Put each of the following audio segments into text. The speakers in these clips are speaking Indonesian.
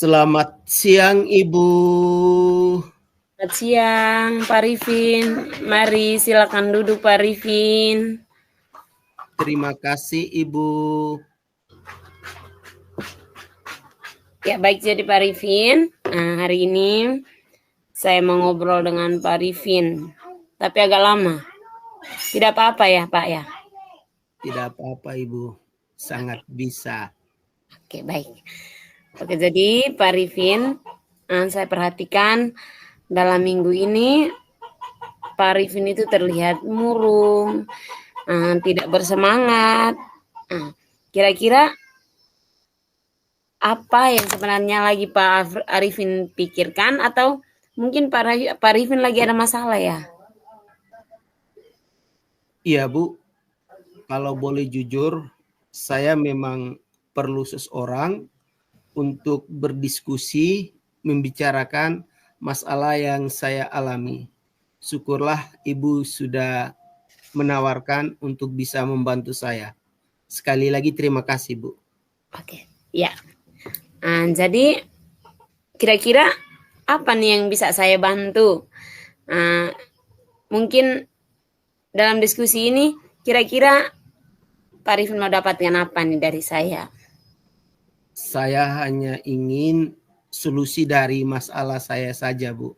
Selamat siang, Ibu. Selamat siang, Pak Arifin. Mari silakan duduk, Pak Arifin. Terima kasih, Ibu. Ya, baik, jadi Pak Arifin. Hari ini saya mau ngobrol dengan Pak Arifin, tapi agak lama. Tidak apa-apa ya, Pak ya? Tidak apa-apa, Ibu. Sangat bisa. Oke, baik. Oke, jadi Pak Arifin, saya perhatikan dalam minggu ini Pak Arifin itu terlihat murung, tidak bersemangat. Kira-kira apa yang sebenarnya lagi Pak Arifin pikirkan, atau mungkin Pak Arifin lagi ada masalah ya? Iya, Bu. Kalau boleh jujur, saya memang perlu seseorang untuk berdiskusi, membicarakan masalah yang saya alami. Syukurlah Ibu sudah menawarkan untuk bisa membantu saya. Sekali lagi terima kasih, Bu. Oke, ya. Jadi kira-kira apa nih yang bisa saya bantu? Mungkin dalam diskusi ini kira-kira Pak Arifin mau dapatkan apa nih dari saya? Saya hanya ingin solusi dari masalah saya saja, Bu.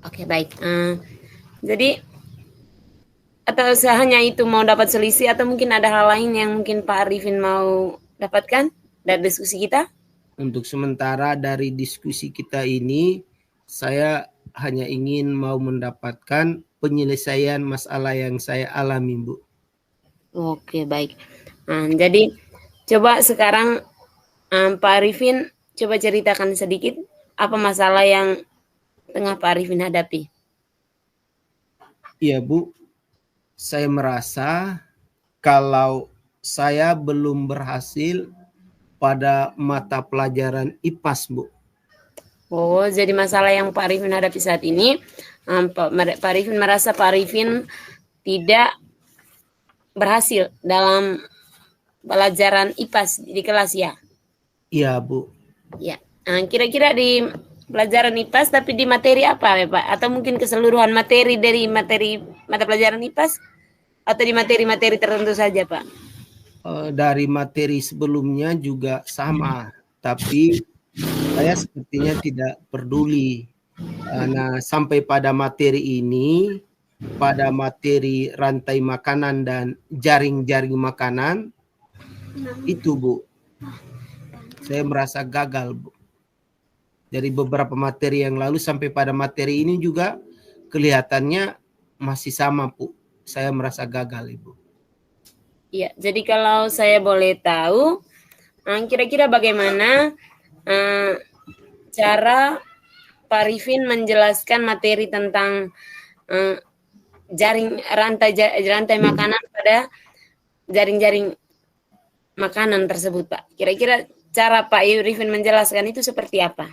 Oke, baik. Jadi atau hanya itu mau dapat selisih, atau mungkin ada hal lain yang mungkin Pak Arifin mau dapatkan dari diskusi kita? Untuk sementara dari diskusi kita ini, saya hanya ingin mau mendapatkan penyelesaian masalah yang saya alami, Bu. Oke, baik. Jadi coba sekarang Pak Arifin coba ceritakan sedikit apa masalah yang tengah Pak Arifin hadapi. Iya, Bu. Saya merasa kalau saya belum berhasil pada mata pelajaran IPAS, Bu. Oh, jadi masalah yang Pak Arifin hadapi saat ini, Pak Arifin merasa Pak Arifin tidak berhasil dalam pelajaran IPAS di kelas ya? Iya, Bu. Ya. Kira-kira di pelajaran IPAS tapi di materi apa ya, Pak? Atau mungkin keseluruhan materi dari mata pelajaran IPAS atau di materi-materi tertentu saja, Pak? Dari materi sebelumnya juga sama, tapi saya sepertinya tidak peduli. Nah, sampai pada materi ini, pada materi rantai makanan dan jaring-jaring makanan, itu, Bu, saya merasa gagal, Bu. Dari beberapa materi yang lalu sampai pada materi ini juga kelihatannya masih sama, Bu. Saya merasa gagal, Ibu. Iya, jadi kalau saya boleh tahu, kira-kira bagaimana cara Pak Arifin menjelaskan materi tentang rantai makanan pada jaring-jaring makanan tersebut, Pak? Kira-kira cara Pak Arifin menjelaskan itu seperti apa?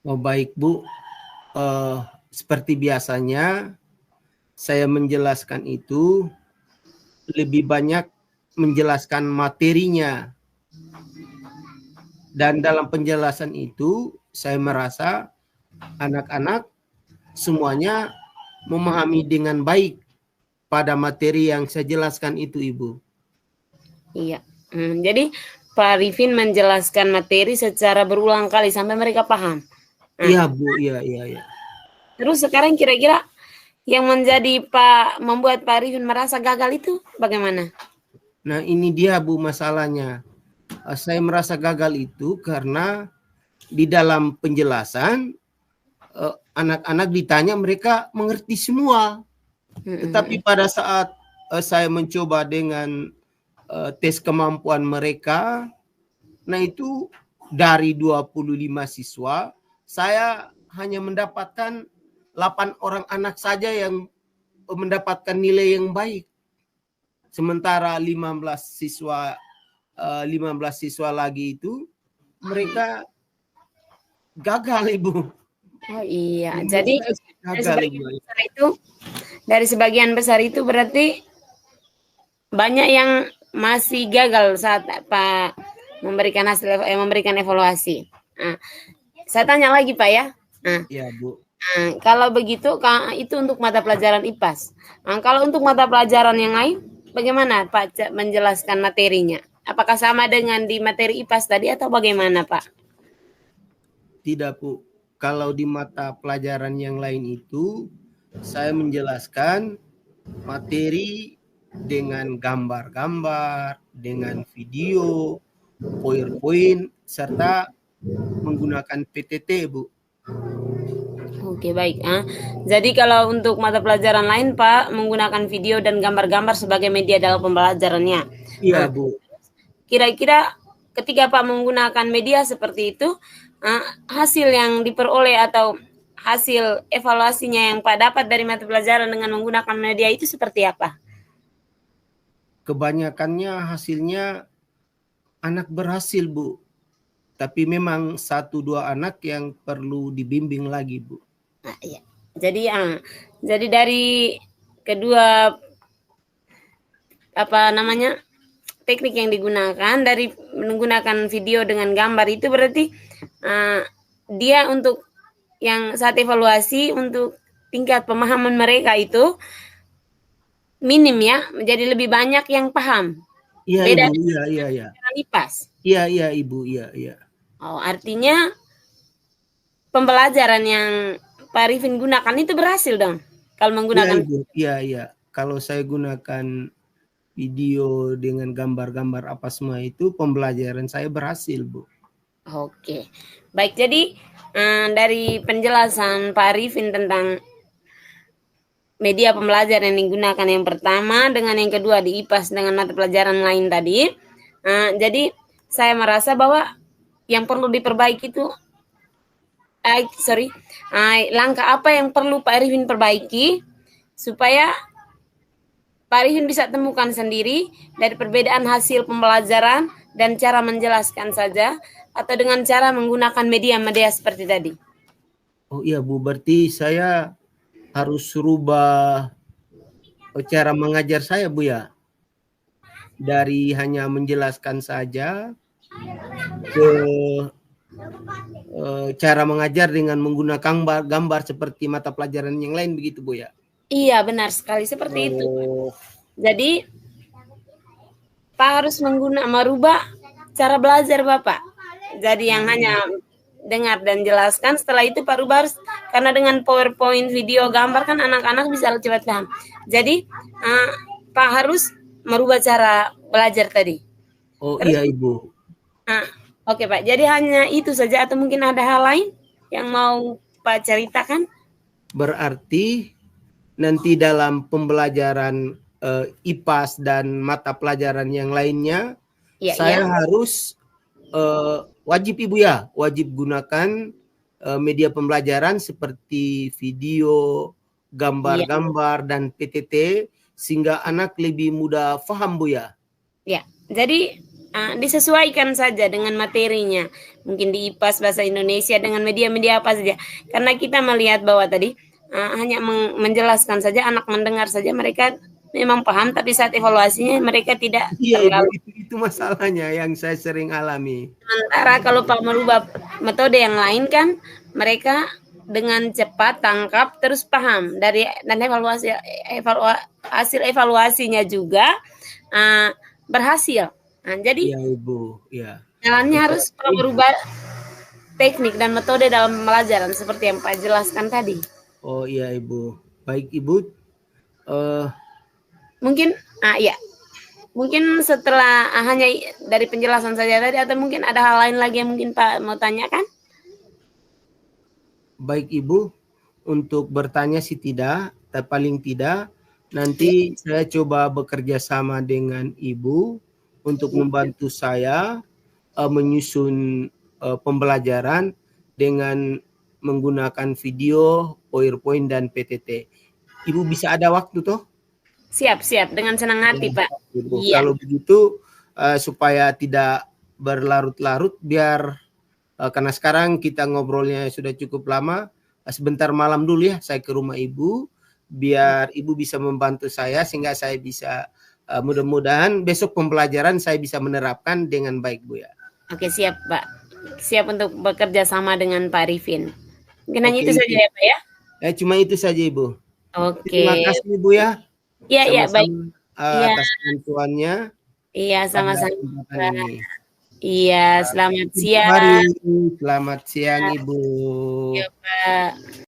Oh, baik, Bu. Seperti biasanya saya menjelaskan itu lebih banyak menjelaskan materinya. Dan dalam penjelasan itu saya merasa anak-anak semuanya memahami dengan baik pada materi yang saya jelaskan itu, Ibu. Iya. Jadi Pak Arifin menjelaskan materi secara berulang kali sampai mereka paham. Iya, Bu. Iya. Terus sekarang kira-kira yang membuat Pak Arifin merasa gagal itu bagaimana? Nah, ini dia, Bu, masalahnya. Saya merasa gagal itu karena di dalam penjelasan anak-anak ditanya mereka mengerti semua. Tetapi pada saat saya mencoba dengan tes kemampuan mereka, nah itu dari 25 siswa, saya hanya mendapatkan 8 orang anak saja yang mendapatkan nilai yang baik. Sementara 15 siswa lagi itu mereka gagal, Ibu. Oh iya, jadi dari sebagian besar itu berarti banyak yang masih gagal saat Pak memberikan hasil memberikan evaluasi. Nah, saya tanya lagi Pak ya. Nah, Iya Bu. Kalau begitu itu untuk mata pelajaran IPAS. Nah, kalau untuk mata pelajaran yang lain, bagaimana Pak menjelaskan materinya? Apakah sama dengan di materi IPAS tadi atau bagaimana Pak? Tidak Bu. Kalau di mata pelajaran yang lain itu saya menjelaskan materi dengan gambar-gambar, dengan video, PowerPoint, serta menggunakan PTT Bu. Oke baik. Jadi kalau untuk mata pelajaran lain Pak menggunakan video dan gambar-gambar sebagai media dalam pembelajarannya. Iya Bu. Kira-kira ketika Pak menggunakan media seperti itu, hasil yang diperoleh atau hasil evaluasinya yang Pak dapat dari mata pelajaran dengan menggunakan media itu seperti apa? Kebanyakannya hasilnya anak berhasil Bu. Tapi memang 1-2 anak yang perlu dibimbing lagi Bu. Iya. Jadi dari kedua teknik yang digunakan dari menggunakan video dengan gambar itu berarti dia untuk yang saat evaluasi untuk tingkat pemahaman mereka itu minim ya, menjadi lebih banyak yang paham. Iya Beda Ibu, iya. IPAS. Iya Ibu, iya. Oh, artinya pembelajaran yang Pak Arifin gunakan itu berhasil dong kalau menggunakan. Iya. Kalau saya gunakan video dengan gambar-gambar apa semua itu pembelajaran saya berhasil Bu. Oke, baik. Jadi dari penjelasan Pak Arifin tentang media pembelajaran yang digunakan yang pertama dengan yang kedua di IPAS dengan mata pelajaran lain tadi, jadi saya merasa bahwa yang perlu diperbaiki itu langkah apa yang perlu Pak Arifin perbaiki supaya Pak Arifin bisa temukan sendiri dari perbedaan hasil pembelajaran dan cara menjelaskan saja atau dengan cara menggunakan media-media seperti tadi. Oh iya Bu, berarti saya harus rubah cara mengajar saya Bu ya. Dari hanya menjelaskan saja ke cara mengajar dengan menggunakan gambar seperti mata pelajaran yang lain begitu Bu ya? Iya benar sekali seperti itu. Jadi Pak harus merubah cara belajar Bapak. Jadi yang hanya dengar dan jelaskan, setelah itu Pak rubah harus, karena dengan PowerPoint, video, gambar kan anak-anak bisa cepat paham. Jadi Pak harus merubah cara belajar tadi. Oh iya Ibu. Oke Pak, jadi hanya itu saja atau mungkin ada hal lain yang mau Pak ceritakan? Berarti nanti dalam pembelajaran IPAS dan mata pelajaran yang lainnya, saya harus wajib Ibu ya, wajib gunakan media pembelajaran seperti video, gambar-gambar dan PTT sehingga anak lebih mudah paham Bu ya. Ya, jadi disesuaikan saja dengan materinya. Mungkin di IPAS bahasa Indonesia dengan media-media apa saja. Karena kita melihat bahwa tadi hanya menjelaskan saja, anak mendengar saja, mereka memang paham, tapi saat evaluasinya mereka tidak terlalu. Itu masalahnya yang saya sering alami. Sementara kalau Pak merubah metode yang lain kan, mereka dengan cepat tangkap terus paham dan hasil evaluasinya juga berhasil. Jadi Ibu, ya. Jalannya harus merubah teknik dan metode dalam pembelajaran seperti yang Pak jelaskan tadi. Oh iya Ibu, baik Ibu. Mungkin mungkin setelah hanya dari penjelasan saja tadi atau mungkin ada hal lain lagi yang mungkin Pak mau tanyakan? Baik Ibu, untuk bertanya sih tidak, tapi paling tidak nanti saya coba bekerja sama dengan Ibu untuk membantu saya menyusun pembelajaran dengan menggunakan video, PowerPoint dan PTT. Ibu bisa ada waktu toh? Siap, dengan senang hati Pak. Iya. Kalau begitu supaya tidak berlarut-larut biar karena sekarang kita ngobrolnya sudah cukup lama, sebentar malam dulu ya saya ke rumah Ibu biar Ibu bisa membantu saya sehingga saya bisa mudah-mudahan besok pembelajaran saya bisa menerapkan dengan baik Bu ya. Oke, siap, Pak. Siap untuk bekerja sama dengan Pak Arifin. Mungkin hanya Oke, itu saja ya, Pak ya. cuma itu saja Ibu. Oke. Terima kasih Ibu ya. Iya, iya, baik. Sama-sama Iya, atas bantuannya iya, pada sama-sama. kesempatan ini. Iya, selamat Untuk siang. hari ini, selamat siang Ibu. Iya, Pak.